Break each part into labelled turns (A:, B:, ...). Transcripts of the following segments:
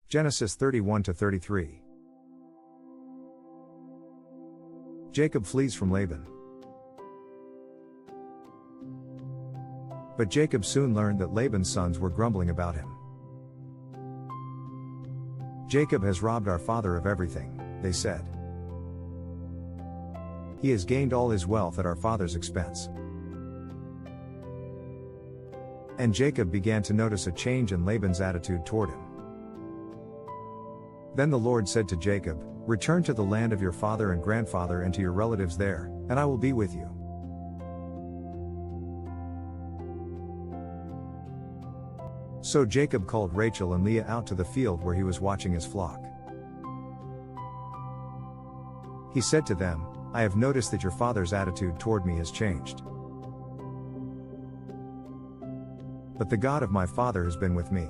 A: Genesis 31-33. Jacob flees from Laban. But Jacob soon learned that Laban's sons were grumbling about him. "Jacob has robbed our father of everything," they said. "He has gained all his wealth at our father's expense." And Jacob began to notice a change in Laban's attitude toward him. Then the Lord said to Jacob, "Return to the land of your father and grandfather and to your relatives there, and I will be with you." So Jacob called Rachel and Leah out to the field where he was watching his flock. He said to them, "I have noticed that your father's attitude toward me has changed. But the God of my father has been with me.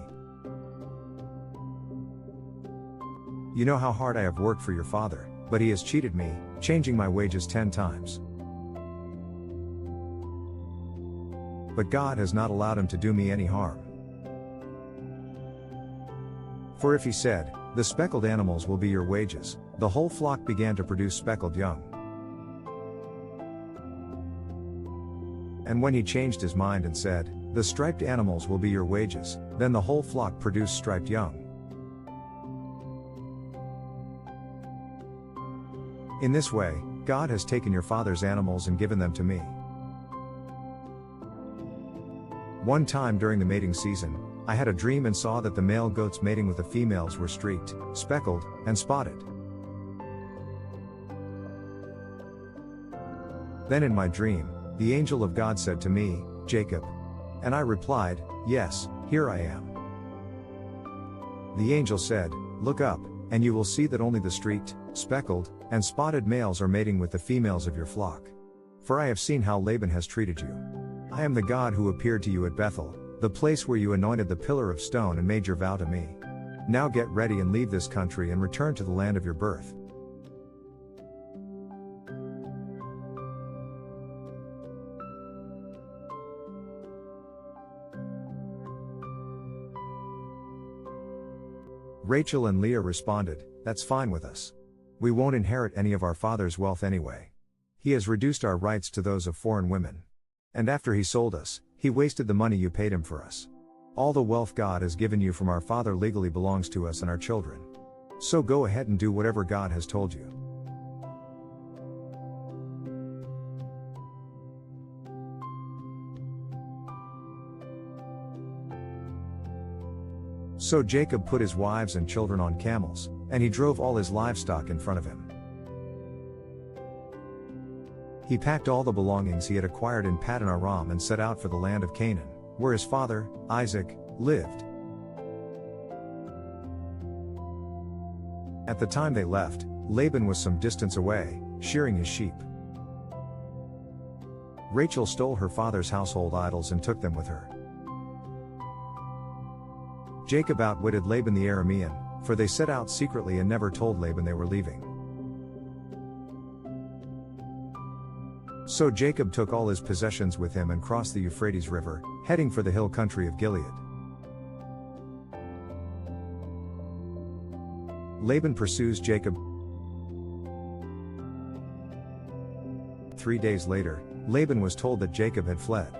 A: You know how hard I have worked for your father, but he has cheated me, changing my wages 10 times. But God has not allowed him to do me any harm. For if he said, 'The speckled animals will be your wages,' the whole flock began to produce speckled young. And when he changed his mind and said, 'The striped animals will be your wages,' then the whole flock produced striped young. In this way, God has taken your father's animals and given them to me." One time during the mating season, I had a dream and saw that the male goats mating with the females were streaked, speckled, and spotted. Then in my dream, the angel of God said to me, "Jacob." And I replied, "Yes, here I am." The angel said, "Look up, and you will see that only the streaked, speckled, and spotted males are mating with the females of your flock. For I have seen how Laban has treated you. I am the God who appeared to you at Bethel, the place where you anointed the pillar of stone and made your vow to me. Now get ready and leave this country and return to the land of your birth." Rachel and Leah responded, "That's fine with us. We won't inherit any of our father's wealth anyway. He has reduced our rights to those of foreign women. And after he sold us, he wasted the money you paid him for us. All the wealth God has given you from our father legally belongs to us and our children. So go ahead and do whatever God has told you." So Jacob put his wives and children on camels, and he drove all his livestock in front of him. He packed all the belongings he had acquired in Paddan Aram and set out for the land of Canaan, where his father, Isaac, lived. At the time they left, Laban was some distance away, shearing his sheep. Rachel stole her father's household idols and took them with her. Jacob outwitted Laban the Aramean, for they set out secretly and never told Laban they were leaving. So Jacob took all his possessions with him and crossed the Euphrates River, heading for the hill country of Gilead. Laban pursues Jacob. 3 days later, Laban was told that Jacob had fled.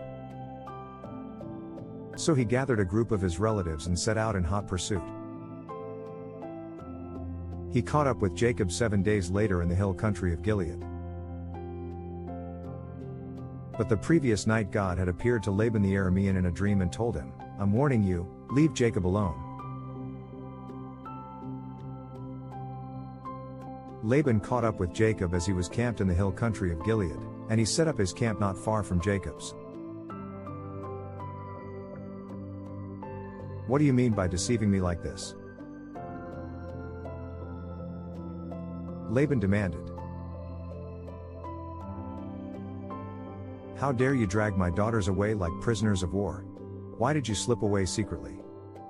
A: So he gathered a group of his relatives and set out in hot pursuit. He caught up with Jacob 7 days later in the hill country of Gilead. But the previous night God had appeared to Laban the Aramean in a dream and told him, "I'm warning you, leave Jacob alone." Laban caught up with Jacob as he was camped in the hill country of Gilead, and he set up his camp not far from Jacob's. "What do you mean by deceiving me like this?" Laban demanded. "How dare you drag my daughters away like prisoners of war? Why did you slip away secretly?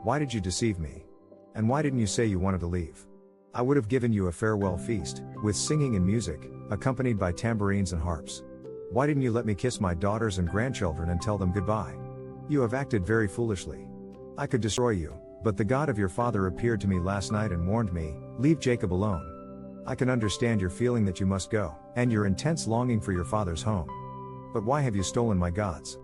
A: Why did you deceive me? And why didn't you say you wanted to leave? I would have given you a farewell feast, with singing and music, accompanied by tambourines and harps. Why didn't you let me kiss my daughters and grandchildren and tell them goodbye? You have acted very foolishly. I could destroy you, "But the God of your father appeared to me last night and warned me, 'Leave Jacob alone.' I can understand your feeling that you must go, and your intense longing for your father's home. But why have you stolen my gods?"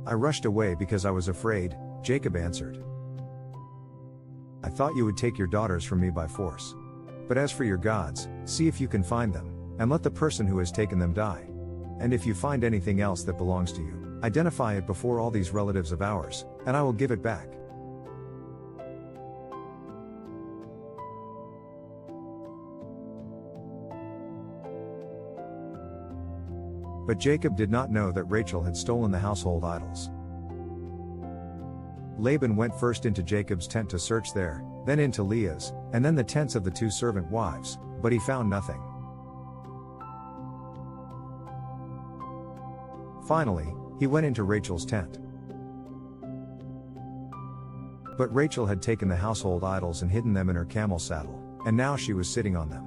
A: "I rushed away because I was afraid," Jacob answered. "I thought you would take your daughters from me by force. But as for your gods, see if you can find them, and let the person who has taken them die. And if you find anything else that belongs to you, identify it before all these relatives of ours, and I will give it back." But Jacob did not know that Rachel had stolen the household idols. Laban went first into Jacob's tent to search there, then into Leah's, and then the tents of the 2 servant wives, but he found nothing. Finally, he went into Rachel's tent. But Rachel had taken the household idols and hidden them in her camel saddle, and now she was sitting on them.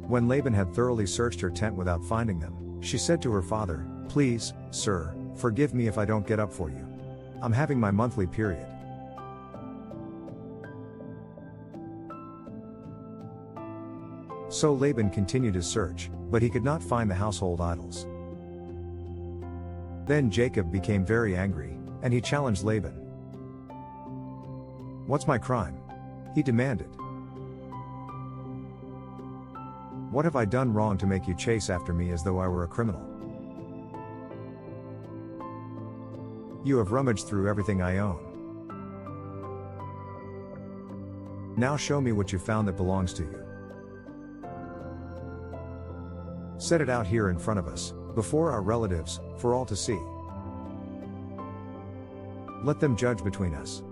A: When Laban had thoroughly searched her tent without finding them, she said to her father, "Please, sir, forgive me if I don't get up for you. I'm having my monthly period." So Laban continued his search, but he could not find the household idols. Then Jacob became very angry, and he challenged Laban. "What's my crime?" he demanded. "What have I done wrong to make you chase after me as though I were a criminal? You have rummaged through everything I own. Now show me what you found that belongs to you. Set it out here in front of us, before our relatives, for all to see. Let them judge between us.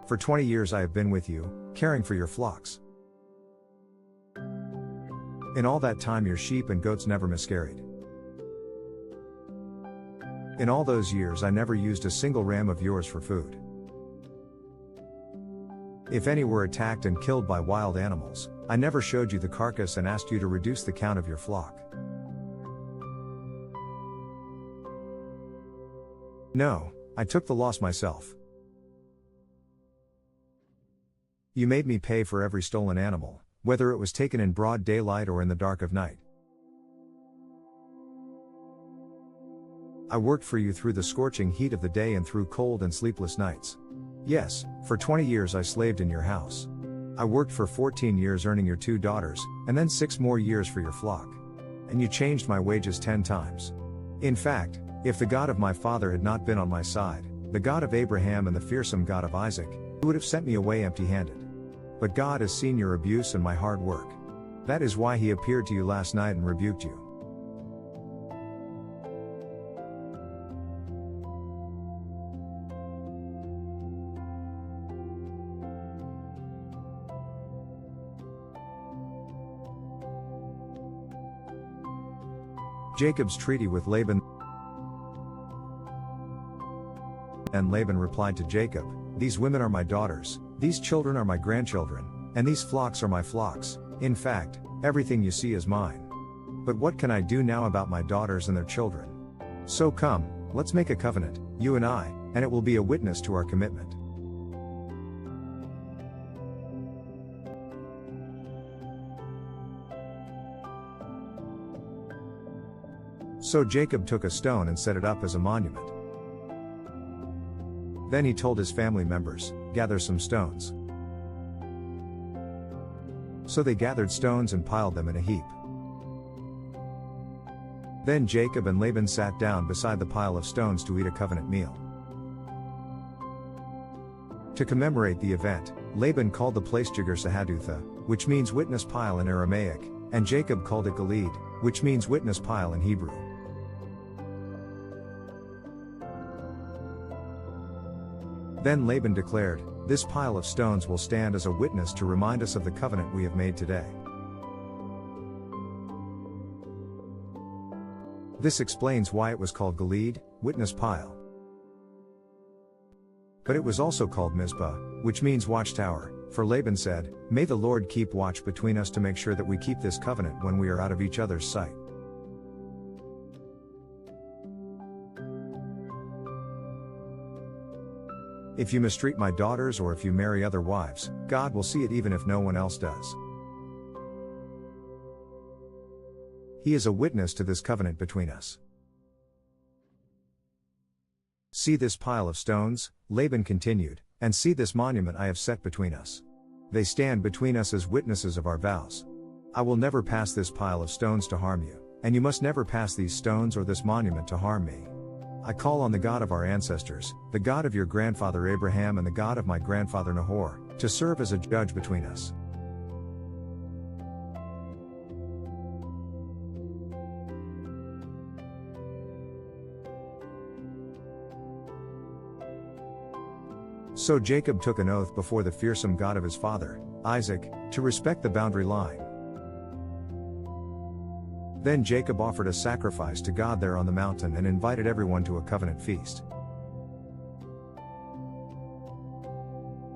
A: For 20 years I have been with you, caring for your flocks. In all that time your sheep and goats never miscarried. In all those years I never used a single ram of yours for food. If any were attacked and killed by wild animals, I never showed you the carcass and asked you to reduce the count of your flock. No, I took the loss myself. You made me pay for every stolen animal, whether it was taken in broad daylight or in the dark of night. I worked for you through the scorching heat of the day and through cold and sleepless nights. Yes, for 20 years I slaved in your house. I worked for 14 years earning your 2 daughters, and then 6 more years for your flock. And you changed my wages 10 times. In fact, if the God of my father had not been on my side, the God of Abraham and the fearsome God of Isaac, he would have sent me away empty-handed. But God has seen your abuse and my hard work. That is why he appeared to you last night and rebuked you. Jacob's treaty with Laban. And Laban replied to Jacob, "These women are my daughters, these children are my grandchildren, and these flocks are my flocks. In fact, everything you see is mine. But what can I do now about my daughters and their children? So come, let's make a covenant, you and I, and it will be a witness to our commitment." So Jacob took a stone and set it up as a monument. Then he told his family members, "Gather some stones." So they gathered stones and piled them in a heap. Then Jacob and Laban sat down beside the pile of stones to eat a covenant meal. To commemorate the event, Laban called the place Jegar-Sahadutha, which means witness pile in Aramaic, and Jacob called it Gilead, which means witness pile in Hebrew. Then Laban declared, "This pile of stones will stand as a witness to remind us of the covenant we have made today." This explains why it was called Gilead, witness pile. But it was also called Mizpah, which means watchtower, for Laban said, "May the Lord keep watch between us to make sure that we keep this covenant when we are out of each other's sight." If you mistreat my daughters or if you marry other wives, God will see it even if no one else does. He is a witness to this covenant between us. See this pile of stones, Laban continued, and see this monument I have set between us. They stand between us as witnesses of our vows. I will never pass this pile of stones to harm you, and you must never pass these stones or this monument to harm me. I call on the God of our ancestors, the God of your grandfather Abraham and the God of my grandfather Nahor, to serve as a judge between us. So Jacob took an oath before the fearsome God of his father, Isaac, to respect the boundary line. Then Jacob offered a sacrifice to God there on the mountain and invited everyone to a covenant feast.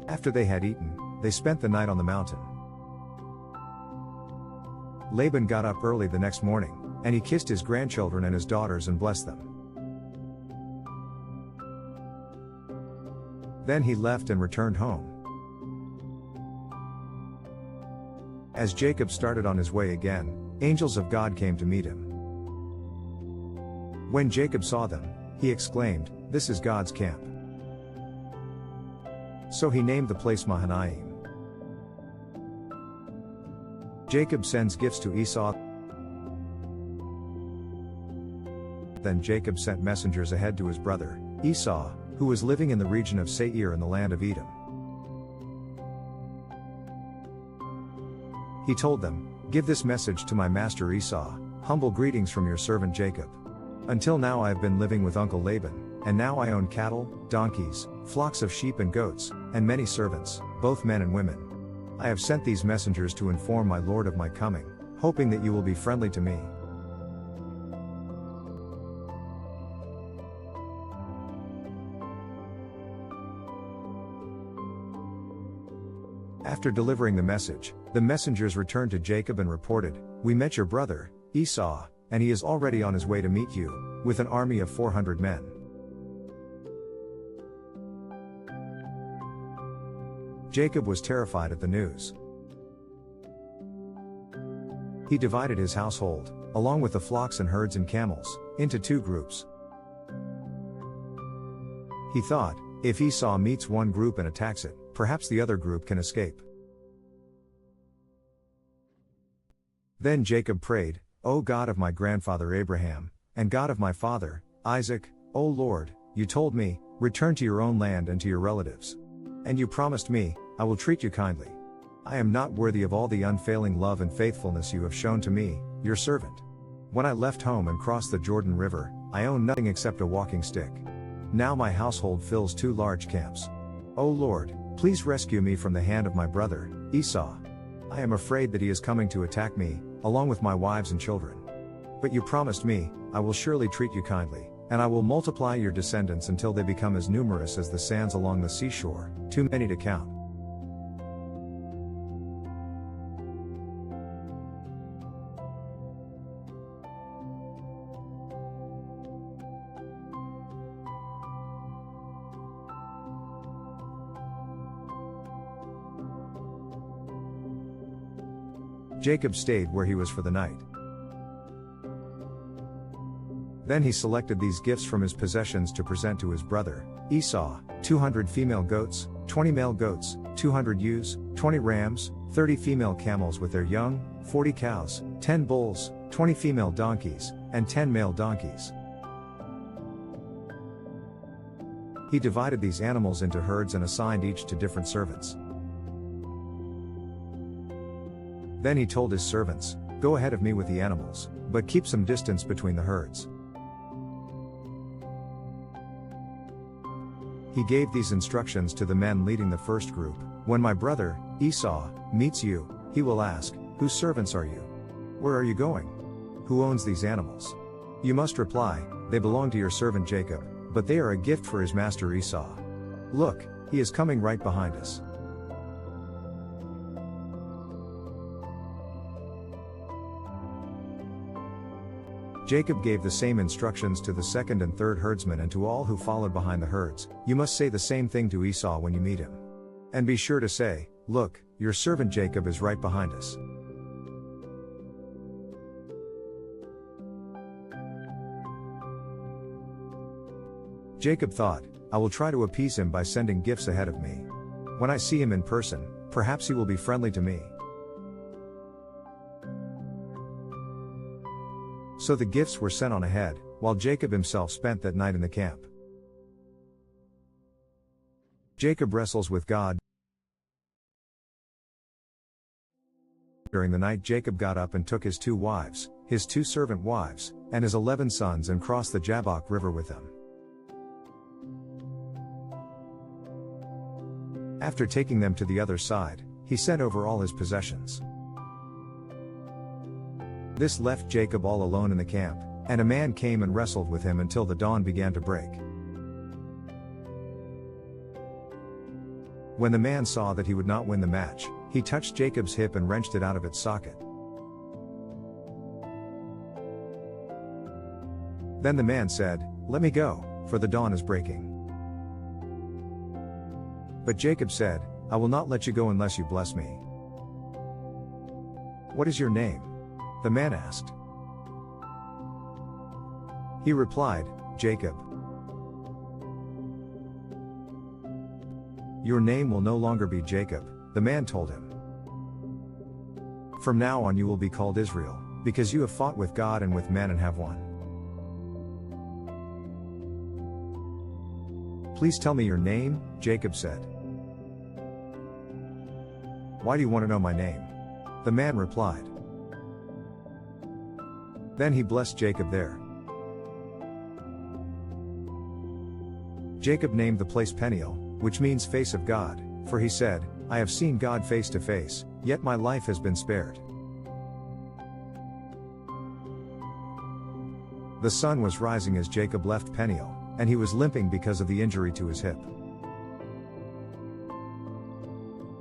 A: After they had eaten, they spent the night on the mountain. Laban got up early the next morning, and he kissed his grandchildren and his daughters and blessed them. Then he left and returned home. As Jacob started on his way again, angels of God came to meet him. When Jacob saw them, he exclaimed, "This is God's camp." So he named the place Mahanaim. Jacob sends gifts to Esau. Then Jacob sent messengers ahead to his brother, Esau, who was living in the region of Seir in the land of Edom. He told them, "Give this message to my master Esau, humble greetings from your servant Jacob. Until now I have been living with Uncle Laban, and now I own cattle, donkeys, flocks of sheep and goats, and many servants, both men and women. I have sent these messengers to inform my lord of my coming, hoping that you will be friendly to me." After delivering the message, the messengers returned to Jacob and reported, "We met your brother, Esau, and he is already on his way to meet you, with an army of 400 men." Jacob was terrified at the news. He divided his household, along with the flocks and herds and camels, into 2 groups. He thought, if Esau meets one group and attacks it, perhaps the other group can escape. Then Jacob prayed, "O God of my grandfather Abraham, and God of my father, Isaac, O Lord, you told me, 'Return to your own land and to your relatives.' And you promised me, 'I will treat you kindly.' I am not worthy of all the unfailing love and faithfulness you have shown to me, your servant. When I left home and crossed the Jordan River, I owned nothing except a walking stick. Now my household fills 2 large camps. O Lord, please rescue me from the hand of my brother, Esau. I am afraid that he is coming to attack me, along with my wives and children. But you promised me, 'I will surely treat you kindly, and I will multiply your descendants until they become as numerous as the sands along the seashore, too many to count.'" Jacob stayed where he was for the night. Then he selected these gifts from his possessions to present to his brother, Esau: 200 female goats, 20 male goats, 200 ewes, 20 rams, 30 female camels with their young, 40 cows, 10 bulls, 20 female donkeys, and 10 male donkeys. He divided these animals into herds and assigned each to different servants. Then he told his servants, "Go ahead of me with the animals, but keep some distance between the herds." He gave these instructions to the men leading the first group: "When my brother, Esau, meets you, he will ask, 'Whose servants are you? Where are you going? Who owns these animals? You must reply, they belong to your servant Jacob, but they are a gift for his master Esau. Look, he is coming right behind us. Jacob gave the same instructions to the second and third herdsmen and to all who followed behind the herds. You must say the same thing to Esau when you meet him. And be sure to say, look, your servant Jacob is right behind us. Jacob thought, I will try to appease him by sending gifts ahead of me. When I see him in person, perhaps he will be friendly to me. So the gifts were sent on ahead, while Jacob himself spent that night in the camp. Jacob wrestles with God. During the night Jacob got up and took his 2 wives, his 2 servant wives, and his 11 sons and crossed the Jabbok River with them. After taking them to the other side, he sent over all his possessions. This left Jacob all alone in the camp, and a man came and wrestled with him until the dawn began to break. When the man saw that he would not win the match, he touched Jacob's hip and wrenched it out of its socket. Then the man said, Let me go, for the dawn is breaking. But Jacob said, I will not let you go unless you bless me. What is your name? The man asked. He replied, Jacob. Your name will no longer be Jacob, the man told him. From now on you will be called Israel, because you have fought with God and with men and have won. Please tell me your name, Jacob said. Why do you want to know my name? The man replied. Then he blessed Jacob there. Jacob named the place Peniel, which means face of God, for he said, I have seen God face to face, yet my life has been spared. The sun was rising as Jacob left Peniel, and he was limping because of the injury to his hip.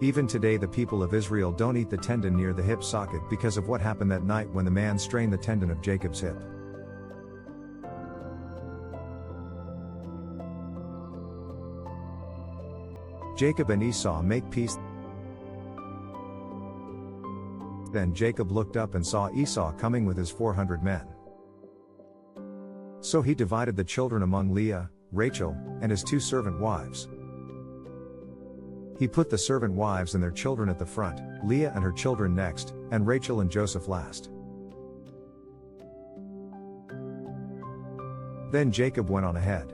A: Even today the people of Israel don't eat the tendon near the hip socket because of what happened that night when the man strained the tendon of Jacob's hip. Jacob and Esau make peace. Then Jacob looked up and saw Esau coming with his 400 men. So he divided the children among Leah, Rachel, and his 2 servant wives. He put the servant wives and their children at the front, Leah and her children next, and Rachel and Joseph last. Then Jacob went on ahead.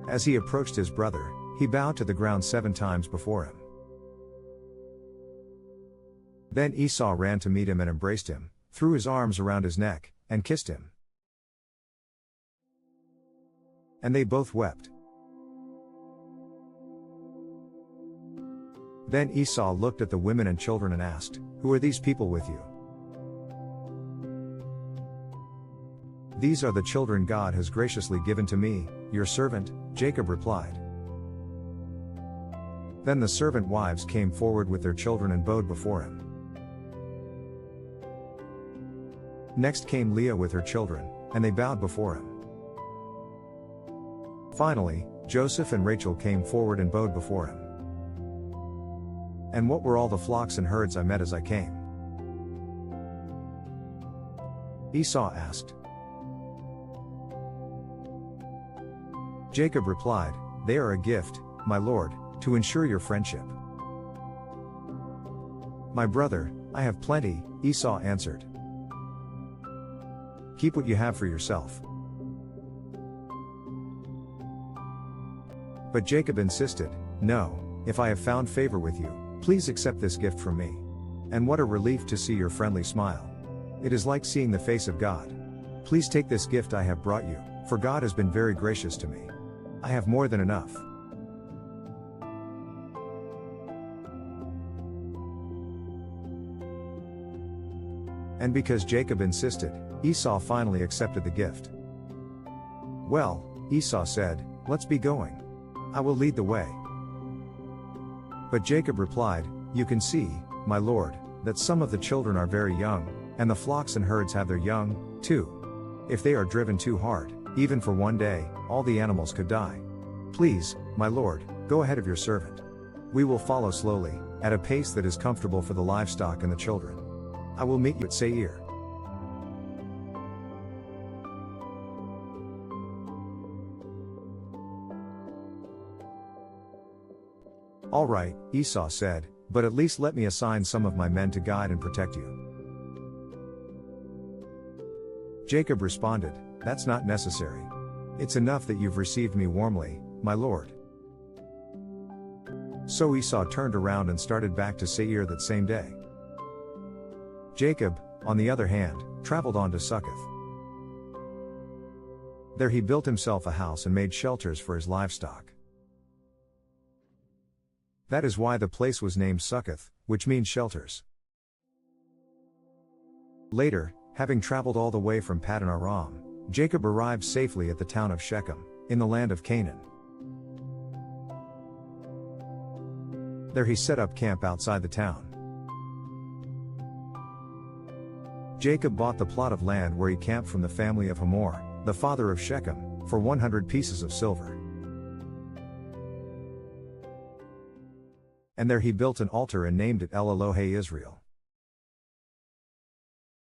A: As he approached his brother, he bowed to the ground 7 times before him. Then Esau ran to meet him and embraced him, threw his arms around his neck, and kissed him. And they both wept. Then Esau looked at the women and children and asked, Who are these people with you? These are the children God has graciously given to me, your servant, Jacob replied. Then the servant wives came forward with their children and bowed before him. Next came Leah with her children, and they bowed before him. Finally, Joseph and Rachel came forward and bowed before him. And what were all the flocks and herds I met as I came? Esau asked. Jacob replied, They are a gift, my lord, to ensure your friendship. My brother, I have plenty, Esau answered. Keep what you have for yourself. But Jacob insisted, No, if I have found favor with you, please accept this gift from me. And what a relief to see your friendly smile. It is like seeing the face of God. Please take this gift I have brought you, for God has been very gracious to me. I have more than enough. And because Jacob insisted, Esau finally accepted the gift. "Well," Esau said, "let's be going. I will lead the way." But Jacob replied, "You can see, my lord, that some of the children are very young, and the flocks and herds have their young, too. If they are driven too hard, even for one day, all the animals could die. Please, my lord, go ahead of your servant. We will follow slowly, at a pace that is comfortable for the livestock and the children. I will meet you at Seir." "All right," Esau said, "but at least let me assign some of my men to guide and protect you." Jacob responded, "That's not necessary. It's enough that you've received me warmly, my lord." So Esau turned around and started back to Seir that same day. Jacob, on the other hand, traveled on to Succoth. There he built himself a house and made shelters for his livestock. That is why the place was named Succoth, which means shelters. Later, having traveled all the way from Paddan Aram, Jacob arrived safely at the town of Shechem, in the land of Canaan. There he set up camp outside the town. Jacob bought the plot of land where he camped from the family of Hamor, the father of Shechem, for 100 pieces of silver. And there he built an altar and named it El Elohe Israel.